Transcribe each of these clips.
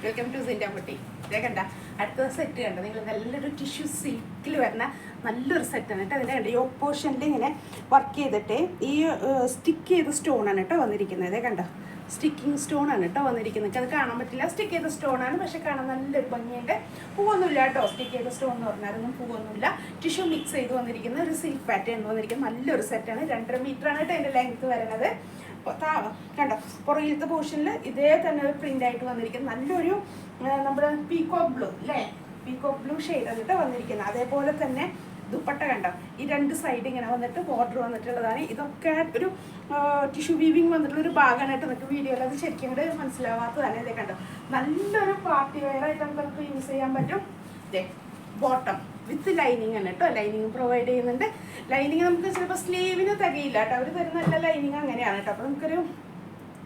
Welcome to സിൻ്റെ പൊട്ടി. ഇതേ കണ്ട അടുത്ത സെറ്റ് കണ്ട നിങ്ങൾ നല്ലൊരു ടിഷ്യൂ സിൽക്കിൽ വരുന്ന നല്ലൊരു സെറ്റാണ് കേട്ടോ. അതിൻ്റെ കണ്ട ഈ ഓപ്പോഷനിൽ ഇങ്ങനെ വർക്ക് ചെയ്തിട്ട് ഈ സ്റ്റിക്ക് ചെയ്ത സ്റ്റോണാണ് കേട്ടോ വന്നിരിക്കുന്നത്. ഇതേ കണ്ട സ്റ്റിക്കിങ് സ്റ്റോണാണ് കേട്ടോ വന്നിരിക്കുന്നത്. അത് കാണാൻ പറ്റില്ല, സ്റ്റിക്ക് ചെയ്ത സ്റ്റോണാണ്, പക്ഷെ കാണാൻ നല്ലൊരു ഭംഗിയുണ്ട്. പൂവൊന്നുമില്ല കേട്ടോ, സ്റ്റിക്ക് ചെയ്ത സ്റ്റോൺ എന്ന് പറഞ്ഞാലൊന്നും പൂവൊന്നുമില്ല. ടിഷ്യൂ മിക്സ് ചെയ്ത് വന്നിരിക്കുന്ന ഒരു സിൽക്ക് പാറ്റേൺ വന്നിരിക്കുന്ന നല്ലൊരു സെറ്റാണ്. 2.5 മീറ്ററാണ് കേട്ടോ അതിൻ്റെ ലെങ്ത്ത് വരുന്നത്. കണ്ടോ പുറകിലത്തെ പോർഷനിൽ ഇതേ തന്നെ ഒരു പ്രിന്റ് ആയിട്ട് വന്നിരിക്കുന്നത് നല്ലൊരു നമ്മുടെ പീകോക്ക് ബ്ലൂ അല്ലേ, പീകോക്ക് ബ്ലൂ ഷെയ്ഡാണ് കേട്ടോ വന്നിരിക്കുന്നത്. അതേപോലെ തന്നെ ദുപ്പട്ട കണ്ടോ ഈ 2 സൈഡ് ഇങ്ങനെ വന്നിട്ട് ബോർഡർ വന്നിട്ടുള്ളതാണ്. ഇതൊക്കെ ഒരു ടിഷ്യൂ വീവിങ് വന്നിട്ടുള്ള ഒരു ഭാഗമായിട്ട് നിങ്ങൾക്ക് വീഡിയോയിൽ അത് ശരിക്കും കൂടെ മനസ്സിലാവാത്തതാണ്. ഇതേ കണ്ടോ നല്ലൊരു പാർട്ടി വെയർ ആയിട്ട് നമുക്ക് യൂസ് ചെയ്യാൻ പറ്റും. ഇതേ ബോട്ടം വിത്ത് ലൈനിങ് ആണ് കേട്ടോ, ലൈനിങ് പ്രൊവൈഡ് ചെയ്യുന്നുണ്ട്. ലൈനിങ് നമുക്ക് ചിലപ്പോൾ സ്ലീവിന് തികയില്ല കേട്ടോ, അവർ തരുന്ന നല്ല ലൈനിങ് അങ്ങനെയാണ് കേട്ടോ. അപ്പോൾ നമുക്കൊരു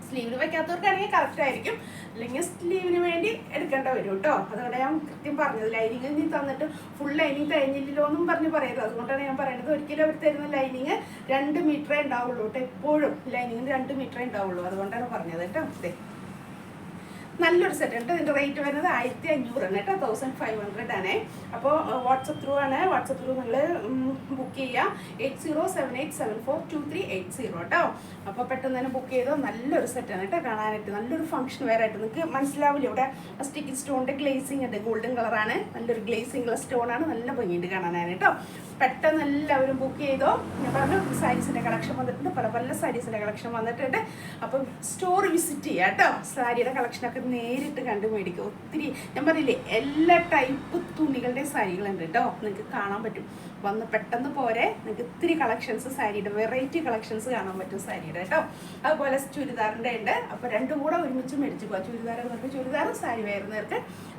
സ്ലീവിന് വയ്ക്കാത്തവർക്കാണെങ്കിൽ കറക്റ്റ് ആയിരിക്കും, അല്ലെങ്കിൽ സ്ലീവിന് വേണ്ടി എടുക്കേണ്ട വരും കേട്ടോ. അതുകൊണ്ട് ഞാൻ കൃത്യം പറഞ്ഞത് ലൈനിങ് നീ തന്നിട്ട് ഫുൾ ലൈനിങ് തികഞ്ഞില്ലല്ലോ എന്നും പറഞ്ഞ് പറയരുത്. അതുകൊണ്ടാണ് ഞാൻ പറയുന്നത് ഒരിക്കലും അവർ തരുന്ന ലൈനിങ് 2 മീറ്ററേ ഉണ്ടാവുള്ളൂ കേട്ടോ. എപ്പോഴും ലൈനിങ്ങിന് 2 മീറ്ററേ ഉണ്ടാവുള്ളൂ, അതുകൊണ്ടാണ് പറഞ്ഞത് കേട്ടോ. അതെ നല്ലൊരു സെറ്റ് ഉണ്ട്. ഇതിൻ്റെ റേറ്റ് വരുന്നത് 1500 ആണ് കേട്ടോ, 1500 ആണ്. അപ്പോൾ വാട്സപ്പ് ത്രൂ ആണ്, വാട്സപ്പ് ത്രൂ നിങ്ങൾ ബുക്ക് ചെയ്യുക 8078742380 കേട്ടോ. അപ്പോൾ പെട്ടെന്ന് തന്നെ ബുക്ക് ചെയ്തോ. നല്ലൊരു സെറ്റാണ് കേട്ടോ കാണാനായിട്ട്, നല്ലൊരു ഫംഗ്ഷൻ വെയർ ആയിട്ട്. നിങ്ങൾക്ക് മനസ്സിലാവില്ല, ഇവിടെ സ്റ്റിക്കിങ് സ്റ്റോണിൻ്റെ ഗ്ലേസിങ് ഉണ്ട്, ഗോൾഡൻ കളറാണ്, നല്ലൊരു ഗ്ലേസിങ് സ്റ്റോണാണ്, നല്ല ഭംഗിയുണ്ട് കാണാനാണ് കേട്ടോ. പെട്ടെന്ന് എല്ലാവരും ബുക്ക് ചെയ്തോ. ഞാൻ പറഞ്ഞു സാരീസിൻ്റെ കളക്ഷൻ വന്നിട്ടുണ്ട്, പല പല സാരീസിൻ്റെ കളക്ഷൻ വന്നിട്ടുണ്ട്. അപ്പം സ്റ്റോർ വിസിറ്റ് ചെയ്യുക കേട്ടോ. സാരിയുടെ കളക്ഷനൊക്കെ നേരിട്ട് കണ്ടു മേടിക്കുക. ഒത്തിരി ഞാൻ പറയില്ലേ എല്ലാ ടൈപ്പ് തുണികളുടെ സാരികളുണ്ട് കേട്ടോ, നിങ്ങൾക്ക് കാണാൻ പറ്റും. വന്ന് പെട്ടെന്ന് പോരെ, നിങ്ങൾക്ക് ഒത്തിരി കളക്ഷൻസ് സാരിയുടെ വെറൈറ്റി കളക്ഷൻസ് കാണാൻ പറ്റും സാരിയുടെ കേട്ടോ. അതുപോലെ ചുരിദാറിൻ്റെ ഉണ്ട്. അപ്പോൾ രണ്ടും കൂടെ ഒരുമിച്ച് മേടിച്ച് പോകാം. ചുരിദാർ എന്നൊക്കെ ചുരിദാറും സാരി വരുന്നവർക്ക്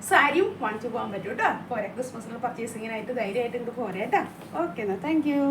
സാരിയും വാങ്ങിച്ചു പോകാൻ പറ്റും കേട്ടോ. പോരെ ക്രിസ്മസിന് പർച്ചേസിങ്ങിനായിട്ട് ധൈര്യമായിട്ട് ഇങ്ങോട്ട് പോരെ കേട്ടോ. ഓക്കെ എന്നാൽ താങ്ക് യു.